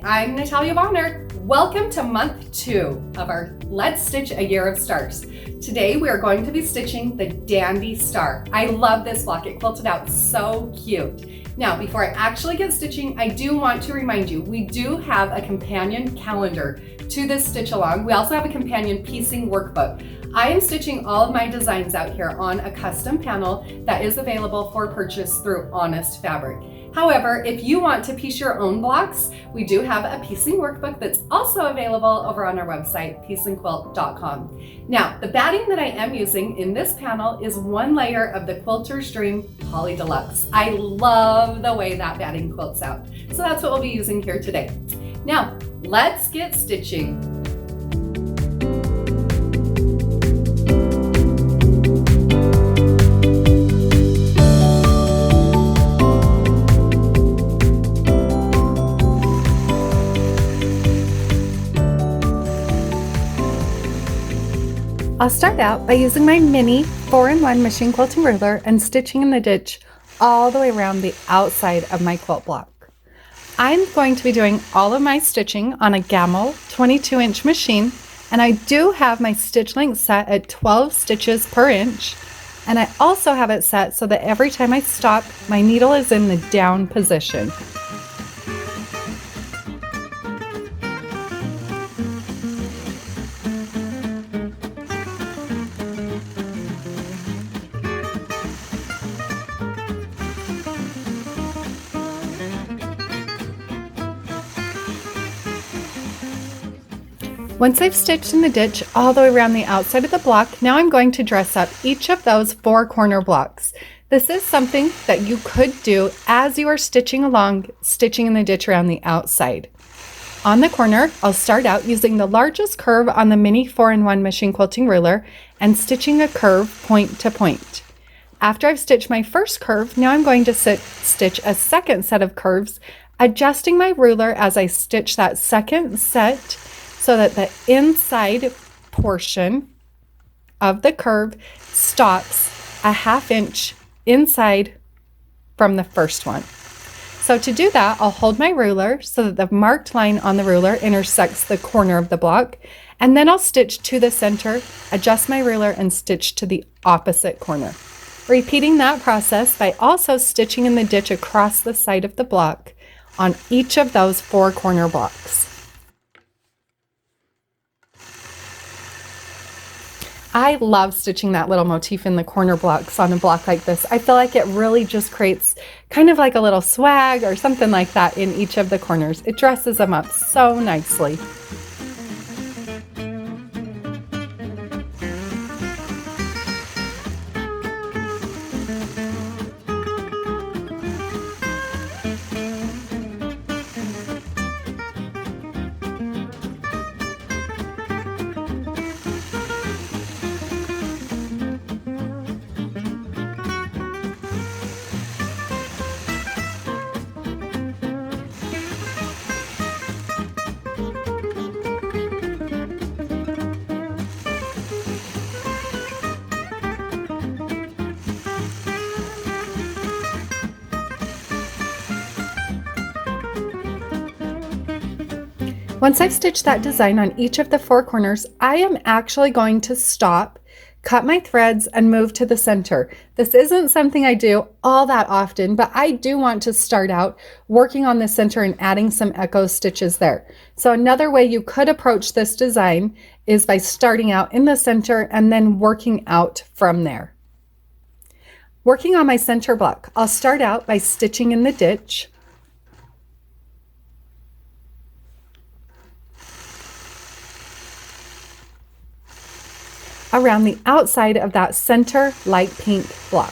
Hi, I'm Natalia Bonner. Welcome to month 2 of our Let's Stitch a Year of Stars. Today we are going to be stitching the Dandy Star. I love this block. It quilted out so cute. Now, before I actually get stitching, I do want to remind you, we do have a companion calendar to this stitch along. We also have a companion piecing workbook. I am stitching all of my designs out here on a custom panel that is available for purchase through Honest Fabric. However, if you want to piece your own blocks, we do have a piecing workbook that's also available over on our website, pieceandquilt.com. Now, the batting that I am using in this panel is one layer of the Quilters Dream Poly Deluxe. I love the way that batting quilts out. So that's what we'll be using here today. Now, let's get stitching. I'll start out by using my mini 4-in-1 machine quilting ruler and stitching in the ditch all the way around the outside of my quilt block. I'm going to be doing all of my stitching on a Gamel 22-inch machine, and I do have my stitch length set at 12 stitches per inch, and I also have it set so that every time I stop, my needle is in the down position. Once I've stitched in the ditch all the way around the outside of the block, now I'm going to dress up each of those 4 corner blocks. This is something that you could do as you are stitching along, stitching in the ditch around the outside. On the corner, I'll start out using the largest curve on the mini 4-in-1 machine quilting ruler and stitching a curve point to point. After I've stitched my first curve, now I'm going to stitch a second set of curves, adjusting my ruler as I stitch that second set, so that the inside portion of the curve stops a 1/2 inch inside from the first one. So to do that, I'll hold my ruler so that the marked line on the ruler intersects the corner of the block, and then I'll stitch to the center, adjust my ruler, and stitch to the opposite corner. Repeating that process by also stitching in the ditch across the side of the block on each of those 4 corner blocks. I love stitching that little motif in the corner blocks on a block like this. I feel like it really just creates kind of like a little swag or something like that in each of the corners. It dresses them up so nicely. Once I've stitched that design on each of the 4 corners, I am actually going to stop, cut my threads, and move to the center. This isn't something I do all that often, but I do want to start out working on the center and adding some echo stitches there. So another way you could approach this design is by starting out in the center and then working out from there. Working on my center block, I'll start out by stitching in the ditch. Around the outside of that center light pink block.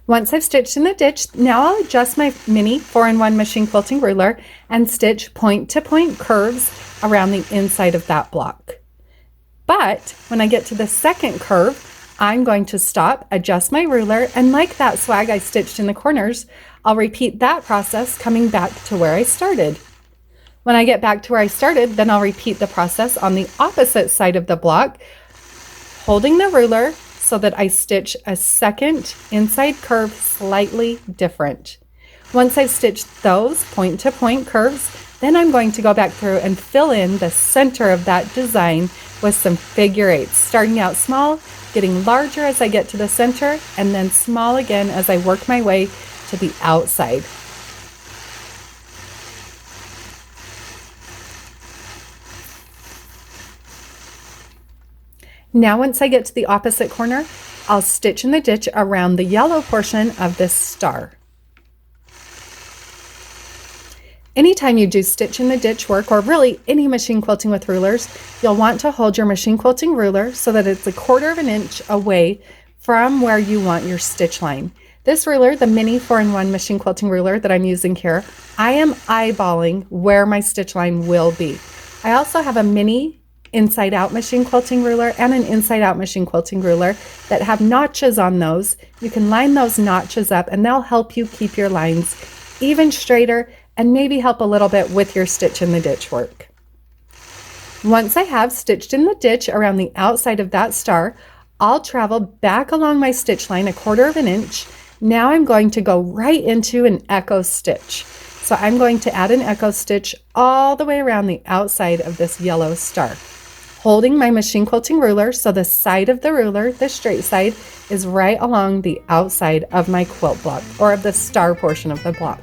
Once I've stitched in the ditch, now I'll adjust my mini 4-in-1 machine quilting ruler and stitch point to point curves around the inside of that block. But when I get to the second curve, I'm going to stop, adjust my ruler, and like that swag I stitched in the corners, I'll repeat that process coming back to where I started. When I get back to where I started, then I'll repeat the process on the opposite side of the block, holding the ruler, so that I stitch a second inside curve slightly different. Once I've stitched those point to point curves, then I'm going to go back through and fill in the center of that design with some figure eights, starting out small, getting larger as I get to the center, and then small again as I work my way to the outside. Now once I get to the opposite corner, I'll stitch in the ditch around the yellow portion of this star. Anytime you do stitch in the ditch work, or really any machine quilting with rulers, you'll want to hold your machine quilting ruler so that it's 1/4 inch away from where you want your stitch line. This ruler, the mini 4-in-1 machine quilting ruler that I'm using here, I am eyeballing where my stitch line will be. I also have a mini inside out machine quilting ruler and an inside out machine quilting ruler that have notches on those. You can line those notches up and they'll help you keep your lines even straighter and maybe help a little bit with your stitch in the ditch work. Once I have stitched in the ditch around the outside of that star, I'll travel back along my stitch line 1/4 inch. Now I'm going to go right into an echo stitch. So I'm going to add an echo stitch all the way around the outside of this yellow star, holding my machine quilting ruler so the side of the ruler, the straight side, is right along the outside of my quilt block, or of the star portion of the block.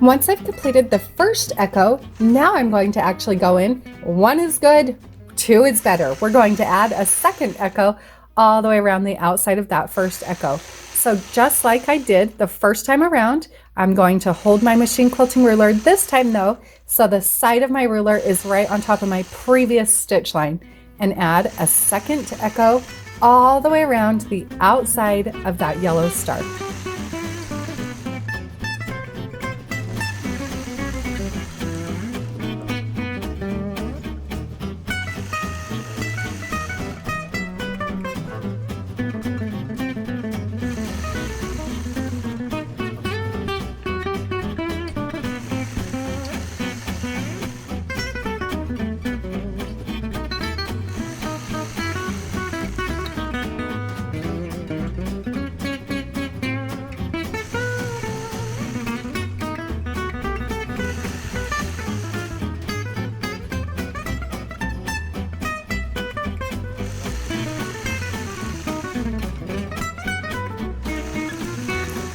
Once I've completed the first echo, now I'm going to actually go in. 1 is good, 2 is better. We're going to add a second echo all the way around the outside of that first echo. So just like I did the first time around, I'm going to hold my machine quilting ruler this time though, so the side of my ruler is right on top of my previous stitch line, and add a second echo all the way around the outside of that yellow star.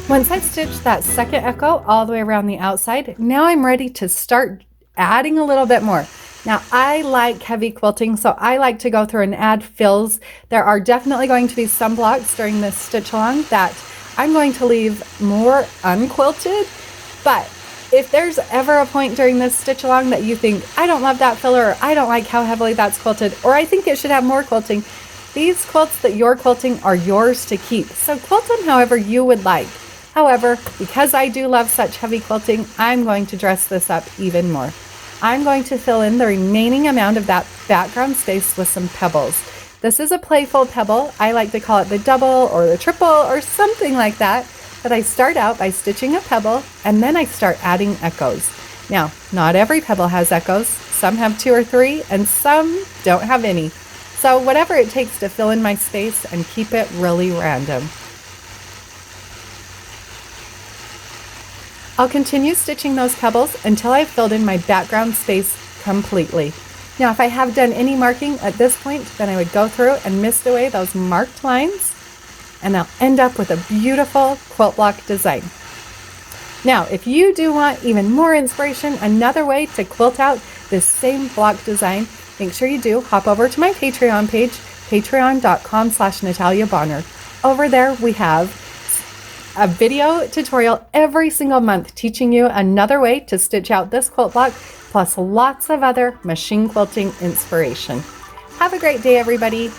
Once I've stitched that second echo all the way around the outside, now I'm ready to start adding a little bit more. Now I like heavy quilting, so I like to go through and add fills. There are definitely going to be some blocks during this stitch along that I'm going to leave more unquilted, but if there's ever a point during this stitch along that you think, I don't love that filler, or I don't like how heavily that's quilted, or I think it should have more quilting, these quilts that you're quilting are yours to keep. So quilt them however you would like. However, because I do love such heavy quilting, I'm going to dress this up even more. I'm going to fill in the remaining amount of that background space with some pebbles. This is a playful pebble. I like to call it the double or the triple or something like that. But I start out by stitching a pebble and then I start adding echoes. Now, not every pebble has echoes. Some have 2 or 3 and some don't have any. So whatever it takes to fill in my space and keep it really random. I'll continue stitching those pebbles until I've filled in my background space completely. Now, if I have done any marking at this point, then I would go through and mist away those marked lines, and I'll end up with a beautiful quilt block design. Now, if you do want even more inspiration, another way to quilt out this same block design, make sure you do hop over to my Patreon page, patreon.com/Natalia Bonner. Over there, we have a video tutorial every single month teaching you another way to stitch out this quilt block, plus lots of other machine quilting inspiration. Have a great day, everybody.